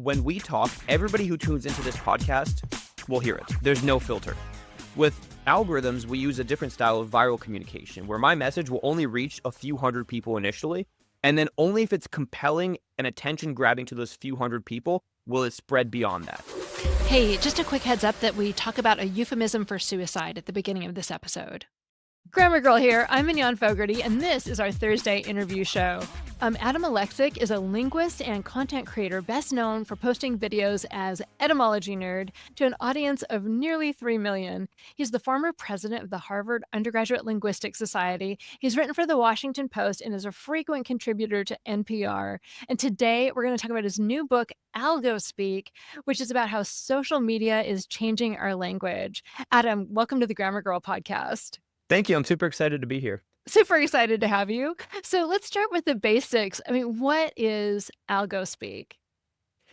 when we talk, everybody who tunes into this podcast will hear it. There's no filter. With algorithms, we use a different style of viral communication where my message will only reach a few hundred people initially, and then only if it's compelling and attention grabbing to those few hundred people will it spread beyond that. Hey, just a quick heads up that we talk about a euphemism for suicide at the beginning of this episode. Grammar Girl here, I'm Mignon Fogarty, and this is our Thursday interview show. Adam Aleksic is a linguist and content creator best known for posting videos as Etymology Nerd to an audience of nearly 3 million. He's the former president of the Harvard Undergraduate Linguistics Society. He's written for the Washington Post and is a frequent contributor to NPR. And today we're going to talk about his new book, Algospeak, which is about how social media is changing our language. Adam, welcome to the Grammar Girl podcast. Thank you. I'm super excited to be here. Super excited to have you. So let's start with the basics. I mean, what is algospeak?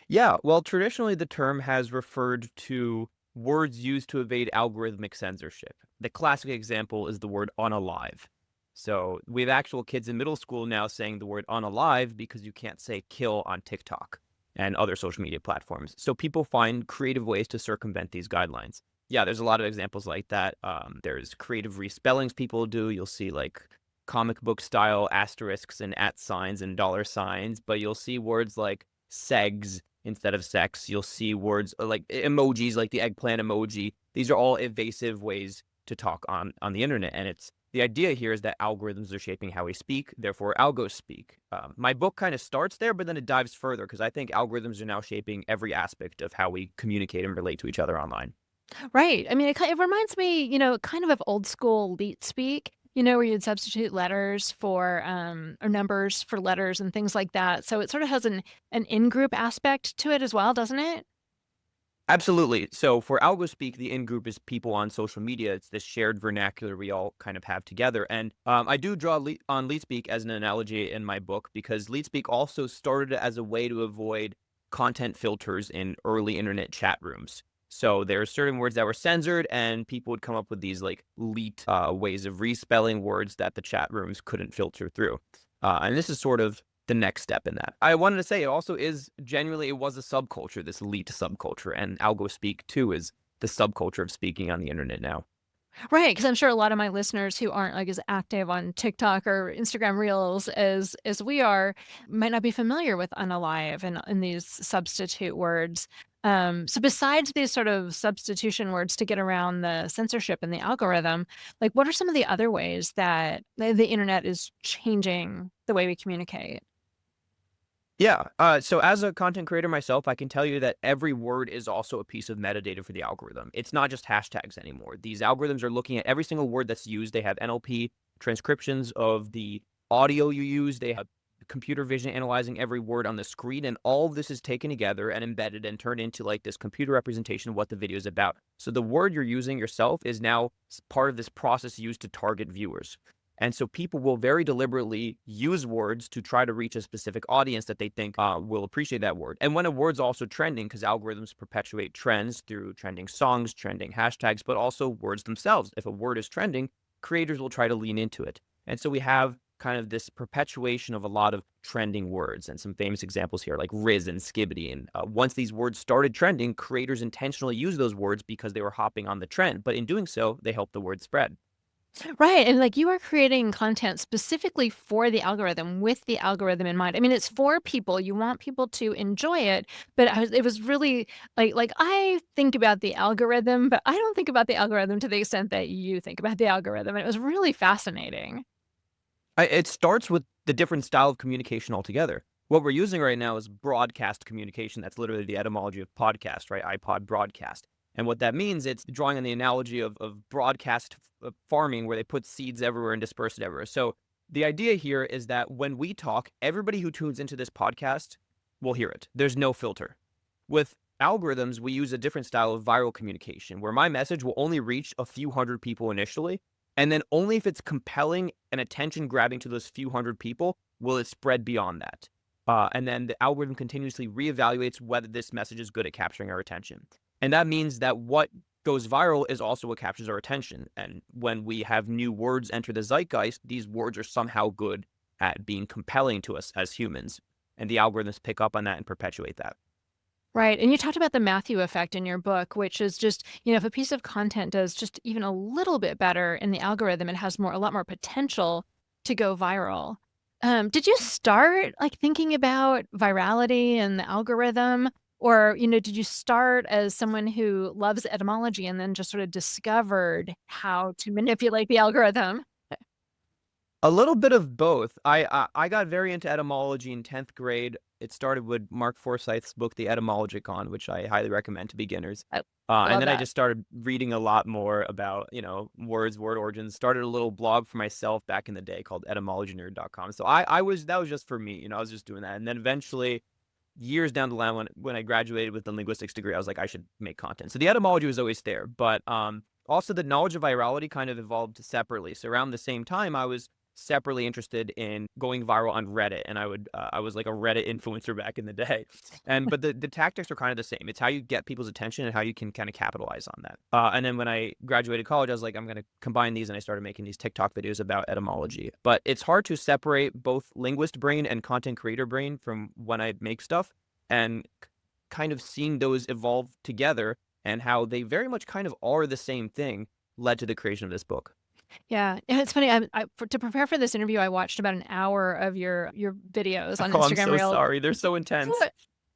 Yeah, well, traditionally the term has referred to words used to evade algorithmic censorship. The classic example is the word unalive. So we have actual kids in middle school now saying the word unalive because you can't say kill on TikTok and other social media platforms. So people find creative ways to circumvent these guidelines. Yeah, there's a lot of examples like that. There's creative respellings people do. You'll see like comic book style asterisks and at signs and dollar signs, but you'll see words like segs instead of sex. You'll see words like emojis, like the eggplant emoji. These are all evasive ways to talk on the internet. And the idea here is that algorithms are shaping how we speak, therefore algos speak. My book kind of starts there, but then it dives further because I think algorithms are now shaping every aspect of how we communicate and relate to each other online. Right. I mean, it reminds me, kind of old school leet speak, where you'd substitute letters for or numbers for letters and things like that. So it sort of has an in-group aspect to it as well, doesn't it? Absolutely. So for algospeak, the in-group is people on social media. It's this shared vernacular we all kind of have together. And I do draw on LeetSpeak as an analogy in my book because LeetSpeak also started as a way to avoid content filters in early internet chat rooms. So there are certain words that were censored and people would come up with these like leet ways of respelling words that the chat rooms couldn't filter through. And this is sort of the next step in that. I wanted to say it also is genuinely, it was a subculture, this leet subculture, and algospeak too is the subculture of speaking on the internet now. Right, because I'm sure a lot of my listeners who aren't like as active on TikTok or Instagram Reels as we are might not be familiar with unalive and these substitute words. So besides these sort of substitution words to get around the censorship and the algorithm, like what are some of the other ways that the internet is changing the way we communicate? Yeah. So as a content creator myself, I can tell you that every word is also a piece of metadata for the algorithm. It's not just hashtags anymore. These algorithms are looking at every single word that's used. They have NLP transcriptions of the audio you use. They have computer vision analyzing every word on the screen. And all of this is taken together and embedded and turned into like this computer representation of what the video is about. So the word you're using yourself is now part of this process used to target viewers. And so people will very deliberately use words to try to reach a specific audience that they think will appreciate that word. And when a word's also trending, because algorithms perpetuate trends through trending songs, trending hashtags, but also words themselves. If a word is trending, creators will try to lean into it. And so we have kind of this perpetuation of a lot of trending words and some famous examples here like Riz and Skibbity. And once these words started trending, creators intentionally used those words because they were hopping on the trend. But in doing so, they helped the word spread. Right. And like you are creating content specifically for the algorithm with the algorithm in mind. I mean, it's for people. You want people to enjoy it. But it was really like I think about the algorithm, but I don't think about the algorithm to the extent that you think about the algorithm. And it was really fascinating. It starts with the different style of communication altogether. What we're using right now is broadcast communication. That's literally the etymology of podcast, right? iPod broadcast. And what that means, it's drawing on the analogy of broadcast farming where they put seeds everywhere and disperse it everywhere. So the idea here is that when we talk, everybody who tunes into this podcast will hear it. There's no filter. With algorithms, we use a different style of viral communication where my message will only reach a few hundred people initially. And then only if it's compelling and attention grabbing to those few hundred people will it spread beyond that. And then the algorithm continuously reevaluates whether this message is good at capturing our attention. And that means that what goes viral is also what captures our attention. And when we have new words enter the zeitgeist, these words are somehow good at being compelling to us as humans. And the algorithms pick up on that and perpetuate that. Right. And you talked about the Matthew effect in your book, which is just, if a piece of content does just even a little bit better in the algorithm, it has a lot more potential to go viral. Did you start like thinking about virality and the algorithm? Or, did you start as someone who loves etymology and then just sort of discovered how to manipulate the algorithm? A little bit of both. I got very into etymology in 10th grade. It started with Mark Forsyth's book, The Etymologicon, which I highly recommend to beginners. I And love then I that. just started reading a lot more about, words, word origins. Started a little blog for myself back in the day called etymologynerd.com. So that was just for me, I was just doing that. And then eventually, years down the line, when I graduated with the linguistics degree, I was like, I should make content. So the etymology was always there, but also the knowledge of virality kind of evolved separately. So around the same time, I was separately interested in going viral on Reddit, and I was like a Reddit influencer back in the day. But the tactics are kind of the same. It's how you get people's attention and how you can kind of capitalize on that. And then when I graduated college, I was like, I'm going to combine these, and I started making these TikTok videos about etymology. But it's hard to separate both linguist brain and content creator brain from when I make stuff, and kind of seeing those evolve together and how they very much kind of are the same thing led to the creation of this book. Yeah, and it's funny. To prepare for this interview, I watched about an hour of your videos on Oh, I'm Instagram so Reels. sorry. They're so intense.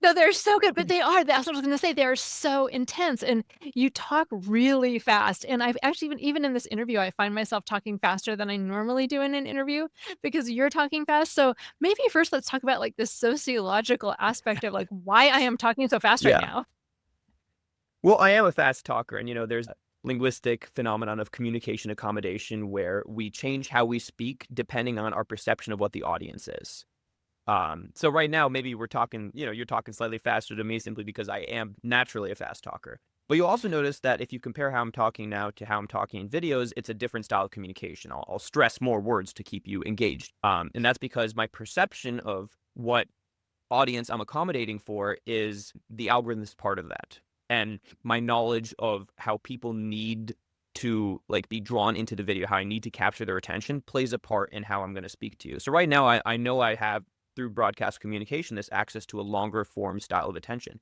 No, they're so good, but they are. That's what I was gonna say. They are so intense, and you talk really fast. And I've actually even in this interview, I find myself talking faster than I normally do in an interview because you're talking fast. So maybe first let's talk about like the sociological aspect of like why I am talking so fast right Yeah. now. Well, I am a fast talker, and there's a linguistic phenomenon of communication accommodation where we change how we speak depending on our perception of what the audience is. So right now, maybe we're talking, you're talking slightly faster to me simply because I am naturally a fast talker. But you'll also notice that if you compare how I'm talking now to how I'm talking in videos, it's a different style of communication. I'll stress more words to keep you engaged. And that's because my perception of what audience I'm accommodating for is the algorithm's part of that. And my knowledge of how people need to like be drawn into the video, how I need to capture their attention plays a part in how I'm going to speak to you. So right now, I know I have through broadcast communication this access to a longer form style of attention.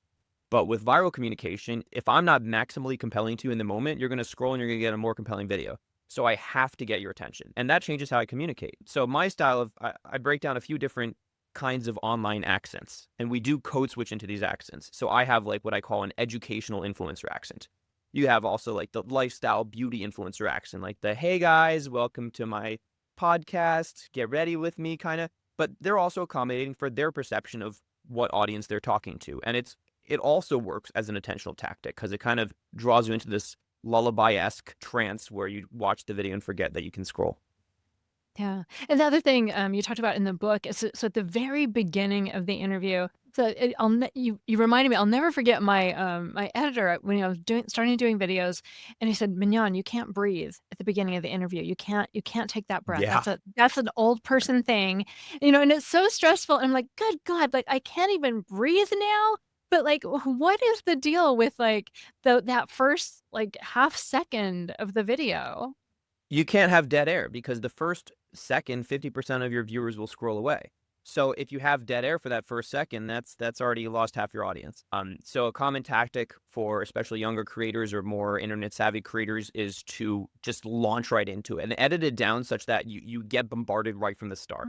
But with viral communication, if I'm not maximally compelling to you in the moment, you're going to scroll and you're going to get a more compelling video. So I have to get your attention. And that changes how I communicate. So my style of, I break down a few different kinds of online accents, and we do code switch into these accents. So I have like what I call an educational influencer accent. You have also like the lifestyle beauty influencer accent, like the, hey guys, welcome to my podcast, get ready with me kind of. But they're also accommodating for their perception of what audience they're talking to. And it also works as an attentional tactic because it kind of draws you into this lullaby-esque trance where you watch the video and forget that you can scroll. Yeah. And the other thing you talked about in the book is so at the very beginning of the interview. So you reminded me. I'll never forget my editor when I was starting doing videos, and he said, "Mignon, you can't breathe at the beginning of the interview. You can't take that breath. Yeah. That's an old person thing, And it's so stressful. And I'm like, good God, like I can't even breathe now. But like, what is the deal with like that first like half second of the video? You can't have dead air because the first second, 50% of your viewers will scroll away. So if you have dead air for that first second, that's already lost half your audience. So a common tactic for especially younger creators or more internet savvy creators is to just launch right into it and edit it down such that you get bombarded right from the start.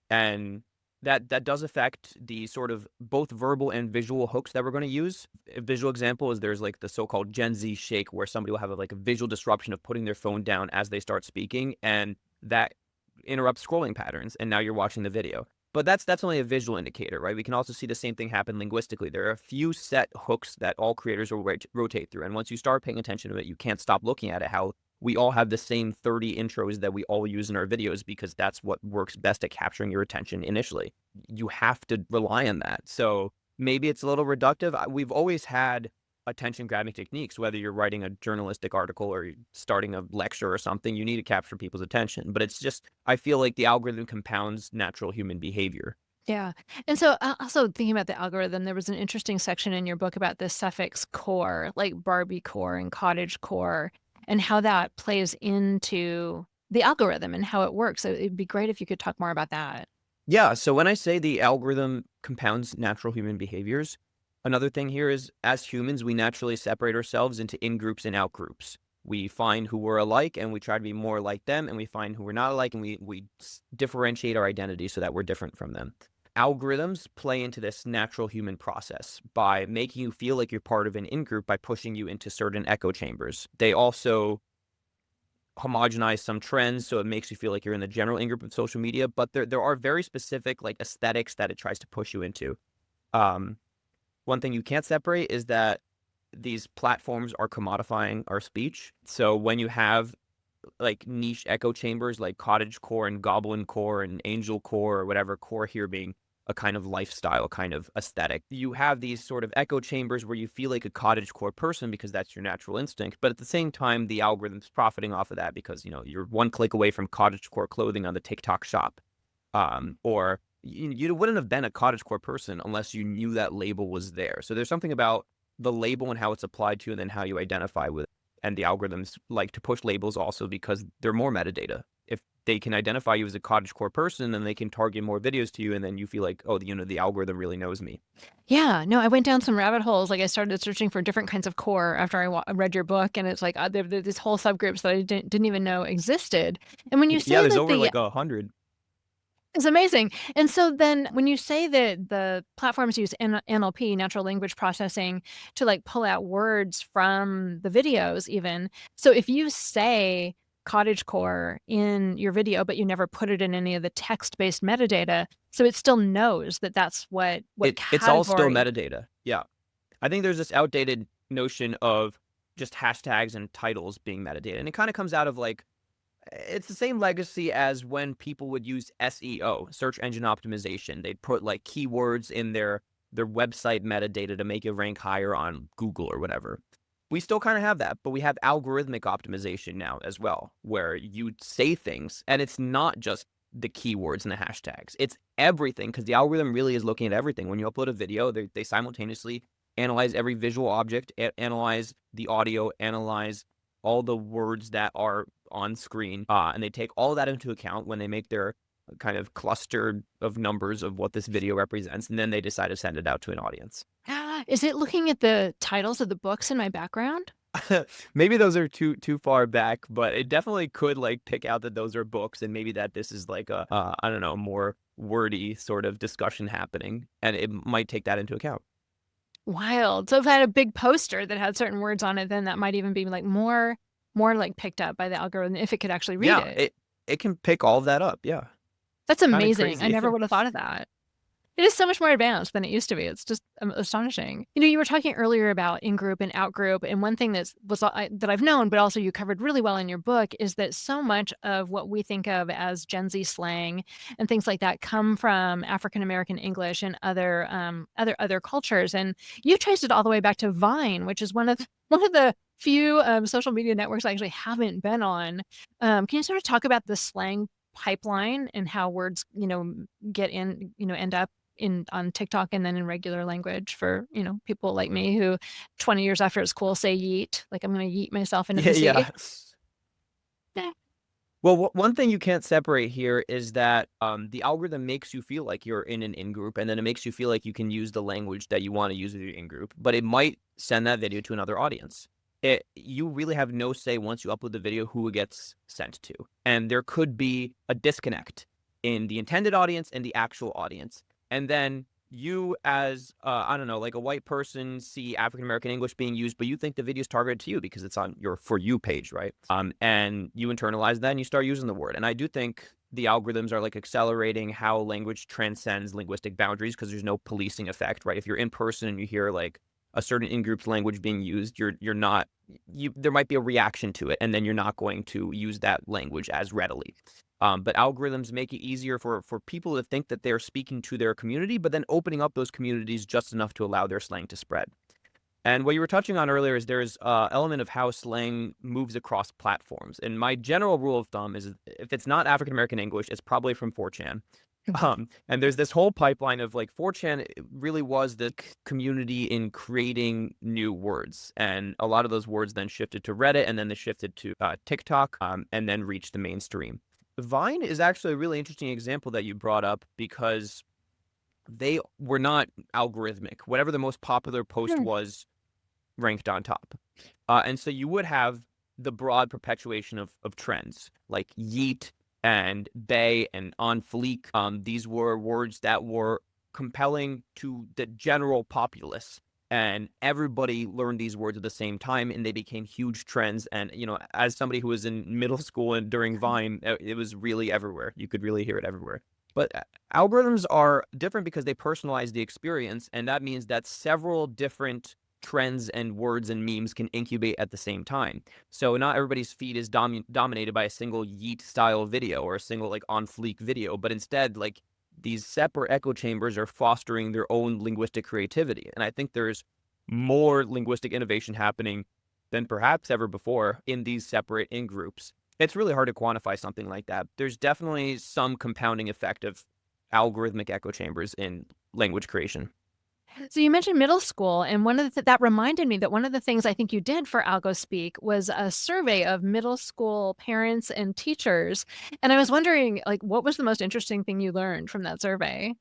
And that does affect the sort of both verbal and visual hooks that we're going to use. A visual example is there's like the so-called Gen Z shake where somebody will have like a visual disruption of putting their phone down as they start speaking, and that interrupts scrolling patterns, and now you're watching the video. But that's only a visual indicator, right? We can also see the same thing happen linguistically. There are a few set hooks that all creators will rotate through, and once you start paying attention to it, you can't stop looking at it, how we all have the same 30 intros that we all use in our videos because that's what works best at capturing your attention initially. You have to rely on that. So maybe it's a little reductive. We've always had attention grabbing techniques, whether you're writing a journalistic article or starting a lecture or something, you need to capture people's attention. But it's just, I feel like the algorithm compounds natural human behavior. Yeah. And so also thinking about the algorithm, there was an interesting section in your book about the suffix core, like Barbie core and cottage core, and how that plays into the algorithm and how it works. So it'd be great if you could talk more about that. Yeah. So when I say the algorithm compounds natural human behaviors, Another thing here is, as humans, we naturally separate ourselves into in-groups and out-groups. We find who we're alike, and we try to be more like them, and we find who we're not alike, and we differentiate our identity so that we're different from them. Algorithms play into this natural human process by making you feel like you're part of an in-group by pushing you into certain echo chambers. They also homogenize some trends, so it makes you feel like you're in the general in-group of social media, but there are very specific like aesthetics that it tries to push you into. Um, One thing you can't separate is that these platforms are commodifying our speech. So when you have like niche echo chambers like cottage core and goblin core and angel core, or whatever, core here being a kind of lifestyle kind of aesthetic, you have these sort of echo chambers where you feel like a cottage core person because that's your natural instinct. But at the same time, the algorithm's profiting off of that because, you're one click away from cottage core clothing on the TikTok shop. Or you wouldn't have been a cottagecore person unless you knew that label was there. So there's something about the label and how it's applied to, and then how you identify with it. And the algorithms like to push labels also because they're more metadata. If they can identify you as a cottagecore person, then they can target more videos to you, and then you feel like, oh, the algorithm really knows me. Yeah, no, I went down some rabbit holes. Like I started searching for different kinds of core after I read your book, and it's like there these whole subgroups that I didn't even know existed. And when you Yeah, say there's that over like 100. it's amazing. And so then when you say that the platforms use NLP, natural language processing, to like pull out words from the videos even. So if you say cottagecore in your video, but you never put it in any of the text-based metadata, so it still knows that that's what It's all still category. metadata. Yeah. I think there's this outdated notion of just hashtags and titles being metadata. And it kind of comes out of like, it's the same legacy as when people would use SEO, search engine optimization. They'd put like keywords in their website metadata to make it rank higher on Google or whatever. We still kind of have that, but we have algorithmic optimization now as well, where you say things and it's not just the keywords and the hashtags. It's everything, because the algorithm really is looking at everything. When you upload a video, they simultaneously analyze every visual object, analyze the audio, analyze all the words that are on screen, and they take all that into account when they make their kind of cluster of numbers of what this video represents, and then they decide to send it out to an audience. Is it looking at the titles of the books in my background? Maybe those are too far back, but it definitely could like pick out that those are books, and maybe that this is like a I don't know, more wordy sort of discussion happening, and it might take that into account. Wild. So if I had a big poster that had certain words on it, then that might even be like more like picked up by the algorithm if it could actually read Yeah, it. it can pick all of that up. Yeah, That's kind of amazing. I crazy. never would have thought of that. It is so much more advanced than it used to be. It's just astonishing. You were talking earlier about in-group and out-group, and one thing that I've known, but also you covered really well in your book, is that so much of what we think of as Gen Z slang and things like that come from African American English and other cultures. And you traced it all the way back to Vine, which is one of the few social media networks I actually haven't been on. Can you sort of talk about the slang pipeline and how words, get in, end up on TikTok and then in regular language for, people like me who 20 years after it's cool say yeet, like I'm gonna yeet myself into Yeah, the sea. yeah. Well, one thing you can't separate here is that the algorithm makes you feel like you're in an in-group, and then it makes you feel like you can use the language that you want to use with your in-group, but it might send that video to another audience. You really have no say once you upload the video who it gets sent to. And there could be a disconnect in the intended audience and the actual audience. And then you as, I don't know, like a white person see African American English being used, but you think the video is targeted to you because it's on your For You page, right? And you internalize that and you start using the word. And I do think the algorithms are like accelerating how language transcends linguistic boundaries because there's no policing effect, right? If you're in person and you hear like a certain in-group's language being used, you're not, there might be a reaction to it, and then you're not going to use that language as readily. But algorithms make it easier for people to think that they're speaking to their community, but then opening up those communities just enough to allow their slang to spread. And what you were touching on earlier is there's an element of how slang moves across platforms. And my general rule of thumb is if it's not African American English, it's probably from 4chan. And there's this whole pipeline of like 4chan really was the community in creating new words. And a lot of those words then shifted to Reddit, and then they shifted to TikTok, and then reached the mainstream. Vine is actually a really interesting example that you brought up because they were not algorithmic. Whatever the most popular post Hmm. was ranked on top. And so you would have the broad perpetuation of trends like yeet and bay and on fleek. These were words that were compelling to the general populace. And everybody learned these words at the same time, and they became huge trends. And, as somebody who was in middle school and during Vine, it was really everywhere. You could really hear it everywhere. But algorithms are different because they personalize the experience, and that means that several different trends and words and memes can incubate at the same time. So not everybody's feed is dominated by a single yeet style video or a single like on fleek video, but instead like these separate echo chambers are fostering their own linguistic creativity. And I think there's more linguistic innovation happening than perhaps ever before in these separate in groups. It's really hard to quantify something like that. There's definitely some compounding effect of algorithmic echo chambers in language creation. So you mentioned middle school, and that reminded me that one of the things I think you did for algospeak was a survey of middle school parents and teachers. And I was wondering, like, what was the most interesting thing you learned from that survey?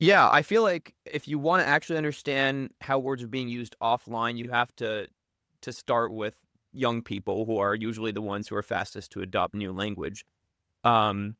Yeah, I feel like if you want to actually understand how words are being used offline, you have to start with young people who are usually the ones who are fastest to adopt new language. Um,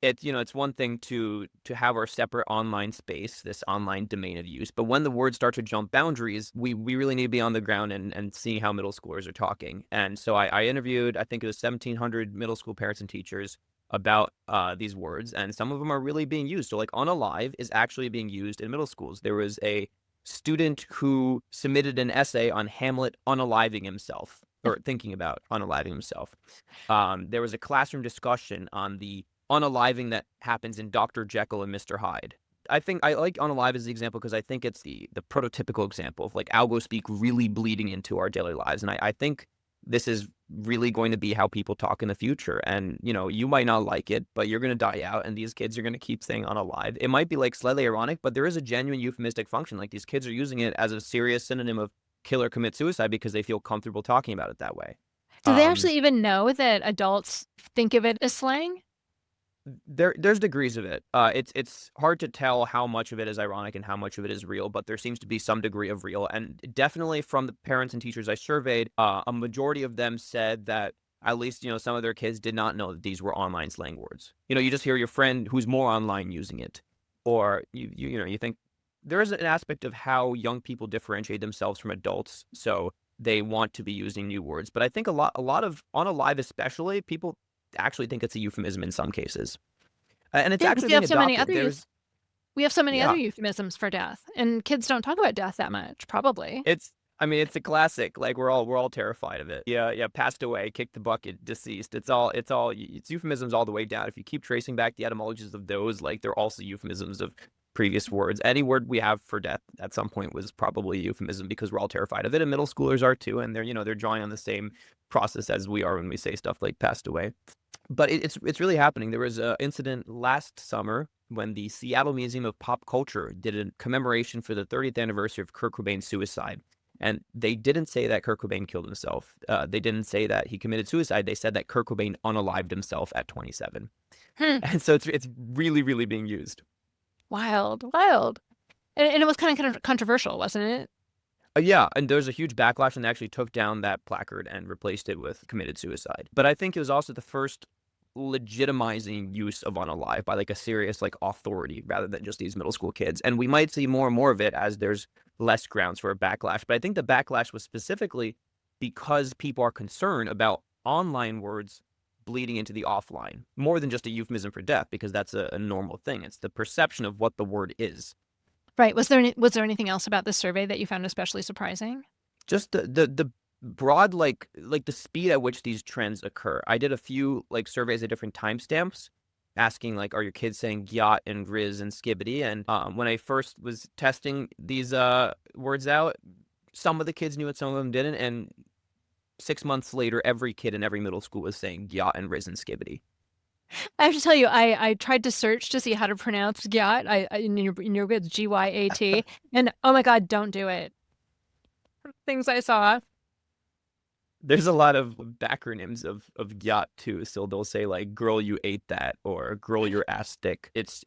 it's one thing to have our separate online space, this online domain of use, but when the words start to jump boundaries, we really need to be on the ground and see how middle schoolers are talking. And so I interviewed, I think it was 1,700 middle school parents and teachers about these words, and some of them are really being used. So like unalive is actually being used in middle schools. There was a student who submitted an essay on Hamlet unaliving himself or thinking about unaliving himself. There was a classroom discussion on the unaliving that happens in Dr. Jekyll and Mr. Hyde. I think I like unalive as the example because I think it's the prototypical example of like algospeak really bleeding into our daily lives. And I think this is really going to be how people talk in the future. And, you might not like it, but you're going to die out. And these kids are going to keep saying unalive. It might be like slightly ironic, but there is a genuine euphemistic function. Like these kids are using it as a serious synonym of kill or commit suicide because they feel comfortable talking about it that way. Do they Um, actually even know that adults think of it as slang? there's degrees of it. It's hard to tell how much of it is ironic and how much of it is real, but there seems to be some degree of real. And definitely from the parents and teachers I surveyed, a majority of them said that at least, some of their kids did not know that these were online slang words. You just hear your friend who's more online using it, or you think there is an aspect of how young people differentiate themselves from adults, so they want to be using new words. But I think a lot of on a live especially, people actually think it's a euphemism in some cases. And it's Yeah, because actually being adopted. we have so many other Yeah, euphemisms for death, and kids don't talk about death that much, probably. I mean, it's a classic. Like we're all terrified of it. Yeah, yeah. Passed away, kicked the bucket, deceased. It's euphemisms all the way down. If you keep tracing back the etymologies of those, like they're also euphemisms of previous words. Any word we have for death at some point was probably a euphemism because we're all terrified of it, and middle schoolers are too. And they're drawing on the same process as we are when we say stuff like passed away. But it's really happening. There was an incident last summer when the Seattle Museum of Pop Culture did a commemoration for the 30th anniversary of Kurt Cobain's suicide. And they didn't say that Kurt Cobain killed himself. They didn't say that he committed suicide. They said that Kurt Cobain unalived himself at 27. Hmm. And so it's really, really being used. Wild, wild. And it was kind of controversial, wasn't it? Yeah, and there's a huge backlash, and they actually took down that placard and replaced it with committed suicide. But I think it was also the first legitimizing use of unalive by like a serious like authority rather than just these middle school kids. And we might see more and more of it as there's less grounds for a backlash. But I think the backlash was specifically because people are concerned about online words bleeding into the offline more than just a euphemism for death, because that's a normal thing. It's the perception of what the word is. Right. Was there anything else about this survey that you found especially surprising? Just the broad like the speed at which these trends occur. I did a few like surveys at different timestamps asking like, are your kids saying yacht and riz and skibbity? And when I first was testing these words out, some of the kids knew it, some of them didn't. And 6 months later, every kid in every middle school was saying yacht and riz and skibbity. I have to tell you, I tried to search to see how to pronounce gyat. In your words, GYAT, and oh my God, don't do it. Things I saw. There's a lot of backronyms of yacht too. So they'll say like "girl, you ate that" or "girl, your ass stick." It's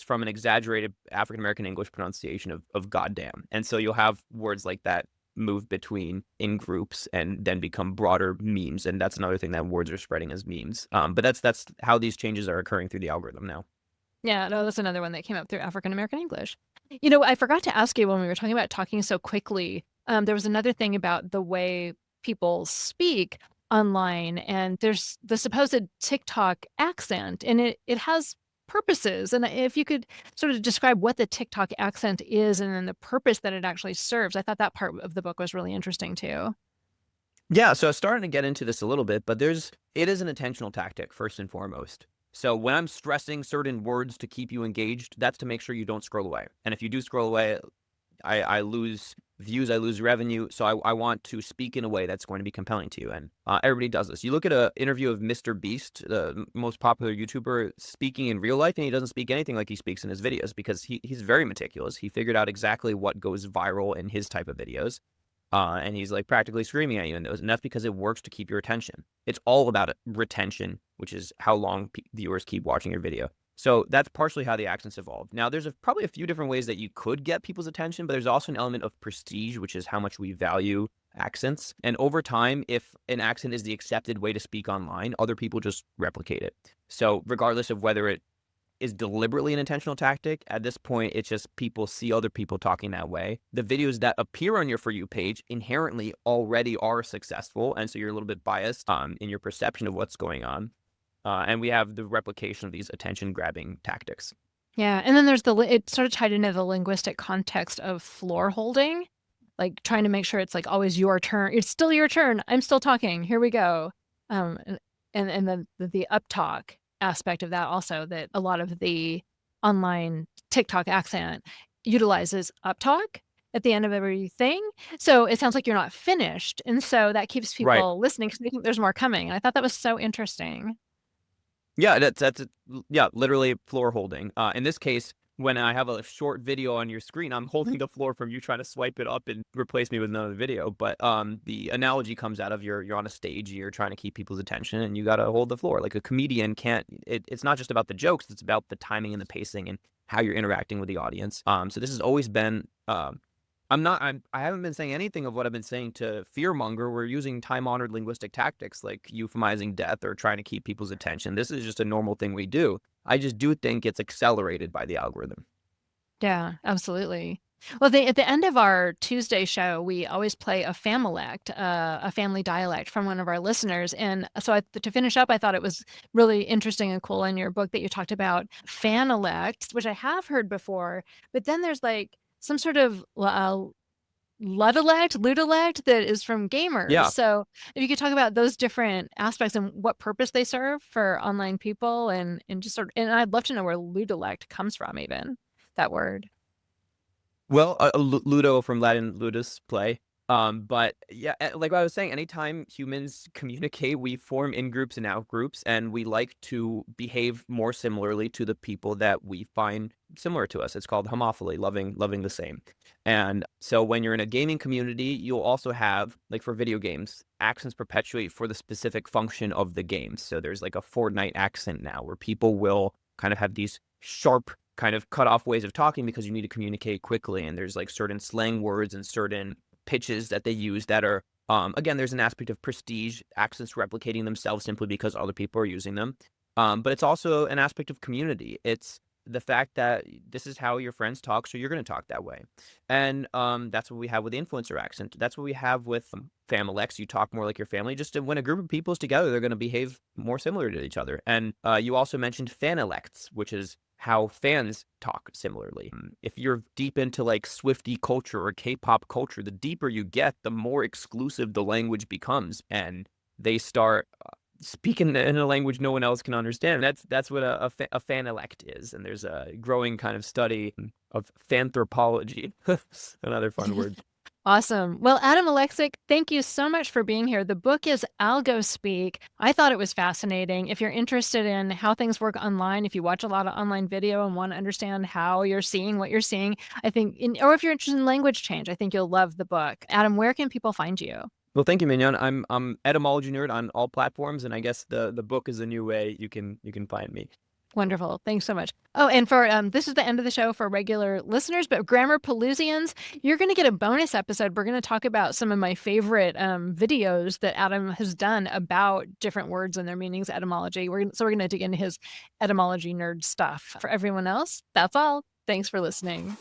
from an exaggerated African American English pronunciation of goddamn. And so you'll have words like that move between in groups and then become broader memes. And that's another thing that words are spreading as memes. But that's how these changes are occurring through the algorithm now. Yeah, no, that's another one that came up through African American English. I forgot to ask you when we were talking about talking so quickly. There was another thing about the way people speak online, and there's the supposed TikTok accent, and it has purposes. And if you could sort of describe what the TikTok accent is and then the purpose that it actually serves, I thought that part of the book was really interesting too. Yeah, so starting to get into this a little bit, but it is an intentional tactic first and foremost. So when I'm stressing certain words to keep you engaged, that's to make sure you don't scroll away. And if you do scroll away, I lose views, I lose revenue. So I want to speak in a way that's going to be compelling to you. And everybody does this. You look at an interview of Mr. Beast, the most popular YouTuber, speaking in real life, and he doesn't speak anything like he speaks in his videos because he's very meticulous. He figured out exactly what goes viral in his type of videos. And he's like practically screaming at you in those. And that's because it works to keep your attention. It's all about retention, which is how long viewers keep watching your video. So that's partially how the accents evolved. Now, there's probably a few different ways that you could get people's attention, but there's also an element of prestige, which is how much we value accents. And over time, if an accent is the accepted way to speak online, other people just replicate it. So regardless of whether it is deliberately an intentional tactic. At this point, it's just people see other people talking that way. The videos that appear on your For You page inherently already are successful, and so you're a little bit biased in your perception of what's going on. And we have the replication of these attention-grabbing tactics. Yeah, and then there's it sort of tied into the linguistic context of floor holding, like trying to make sure it's like always your turn. It's still your turn. I'm still talking. Here we go. And then the uptalk aspect of that also, that a lot of the online TikTok accent utilizes uptalk at the end of everything. So it sounds like you're not finished. And so that keeps people Right. listening because they think there's more coming. And I thought that was so interesting. Yeah, literally floor holding. In this case, when I have a short video on your screen, I'm holding the floor from you trying to swipe it up and replace me with another video. But the analogy comes out of you're on a stage, you're trying to keep people's attention, and you got to hold the floor. Like a comedian can't. It's not just about the jokes; it's about the timing and the pacing and how you're interacting with the audience. So this has always been. I haven't been saying anything of what I've been saying to fearmonger. We're using time-honored linguistic tactics like euphemizing death or trying to keep people's attention. This is just a normal thing we do. I just do think it's accelerated by the algorithm. Yeah, absolutely. Well, at the end of our Tuesday show, we always play a FAMILECT, a family dialect from one of our listeners. And so to finish up, I thought it was really interesting and cool in your book that you talked about FANILECT, which I have heard before. But then there's like some sort of Ludilect that is from gamers. Yeah. So if you could talk about those different aspects and what purpose they serve for online people and just and I'd love to know where Ludilect comes from, even that word. Well, Ludo from Latin ludus, play. But yeah, like I was saying, anytime humans communicate, we form in groups and out groups, and we like to behave more similarly to the people that we find similar to us. It's called homophily, loving the same. And so when you're in a gaming community, you'll also have, like for video games, accents perpetuate for the specific function of the game. So there's like a Fortnite accent now where people will kind of have these sharp kind of cut off ways of talking because you need to communicate quickly. And there's like certain slang words and certain pitches that they use that are, again, there's an aspect of prestige, accents replicating themselves simply because other people are using them. But it's also an aspect of community. It's the fact that this is how your friends talk, so you're going to talk that way. And that's what we have with the influencer accent. That's what we have with FAMILECT. You talk more like your family. Just when a group of people is together, they're going to behave more similar to each other. And you also mentioned FANILECTs, which is how fans talk similarly. If you're deep into like Swiftie culture or K-pop culture, the deeper you get, the more exclusive the language becomes, and they start speaking in a language no one else can understand. That's what a FANILECT is, and there's a growing kind of study of fanthropology. Another fun word. Awesome. Well, Adam Aleksic, thank you so much for being here. The book is algospeak. I thought it was fascinating. If you're interested in how things work online, if you watch a lot of online video and want to understand how you're seeing what you're seeing, I think, or if you're interested in language change, I think you'll love the book. Adam, where can people find you? Well, thank you, Mignon. I'm Etymology Nerd on all platforms, and I guess the book is a new way you can find me. Wonderful. Thanks so much. Oh, and for this is the end of the show for regular listeners, but Grammar Pelusians, you're going to get a bonus episode. We're going to talk about some of my favorite videos that Adam has done about different words and their meanings, etymology. So we're going to dig into his etymology nerd stuff. For everyone else, that's all. Thanks for listening.